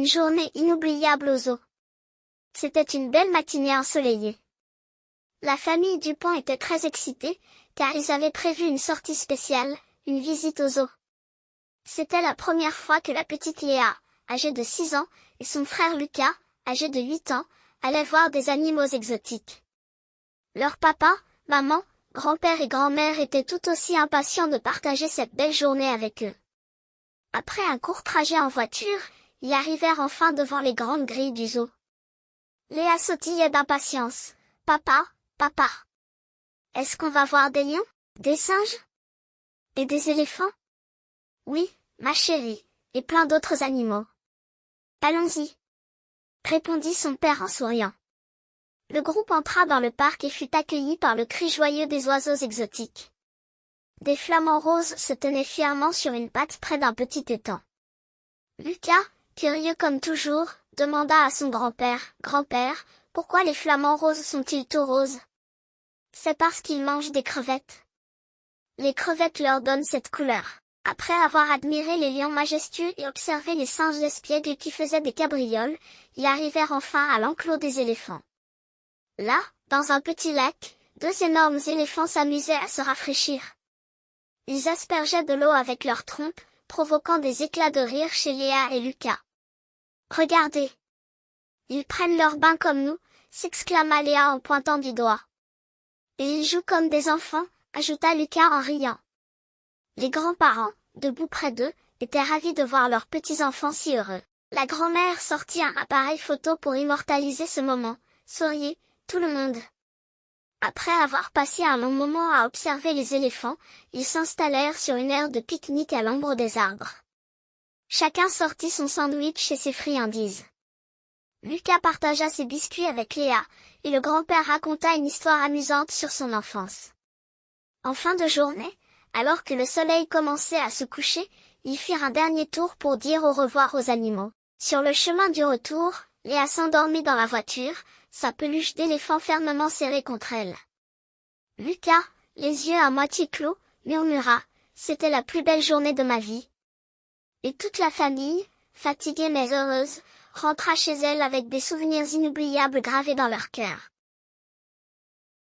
Une journée inoubliable au zoo. C'était une belle matinée ensoleillée. La famille Dupont était très excitée, car ils avaient prévu une sortie spéciale, une visite au zoo. C'était la première fois que la petite Léa, âgée de 6 ans, et son frère Lucas, âgé de 8 ans, allaient voir des animaux exotiques. Leur papa, maman, grand-père et grand-mère étaient tout aussi impatients de partager cette belle journée avec eux. Après un court trajet en voiture, ils arrivèrent enfin devant les grandes grilles du zoo. Léa sautillait d'impatience. « Papa, papa. Est-ce qu'on va voir des lions, des singes et des éléphants ?»« Oui, ma chérie, et plein d'autres animaux. »« Allons-y, » répondit son père en souriant. Le groupe entra dans le parc et fut accueilli par le cri joyeux des oiseaux exotiques. Des flamants roses se tenaient fièrement sur une patte près d'un petit étang. Lucas, curieux comme toujours, demanda à son grand-père, « Grand-père, pourquoi les flamants roses sont-ils tout roses ?»« C'est parce qu'ils mangent des crevettes. Les crevettes leur donnent cette couleur. » Après avoir admiré les lions majestueux et observé les singes espiègles qui faisaient des cabrioles, ils arrivèrent enfin à l'enclos des éléphants. Là, dans un petit lac, 2 énormes éléphants s'amusaient à se rafraîchir. Ils aspergeaient de l'eau avec leurs trompes, provoquant des éclats de rire chez Léa et Lucas. « Regardez! Ils prennent leur bain comme nous !» s'exclama Léa en pointant du doigt. « Et ils jouent comme des enfants !» ajouta Lucas en riant. Les grands-parents, debout près d'eux, étaient ravis de voir leurs petits-enfants si heureux. La grand-mère sortit un appareil photo pour immortaliser ce moment. « Souriez, tout le monde !» Après avoir passé un long moment à observer les éléphants, ils s'installèrent sur une aire de pique-nique à l'ombre des arbres. Chacun sortit son sandwich et ses friandises. Lucas partagea ses biscuits avec Léa, et le grand-père raconta une histoire amusante sur son enfance. En fin de journée, alors que le soleil commençait à se coucher, ils firent un dernier tour pour dire au revoir aux animaux. Sur le chemin du retour, Léa s'endormit dans la voiture, sa peluche d'éléphant fermement serrée contre elle. Lucas, les yeux à moitié clos, murmura, « C'était la plus belle journée de ma vie. » Et toute la famille, fatiguée mais heureuse, rentra chez elle avec des souvenirs inoubliables gravés dans leur cœur.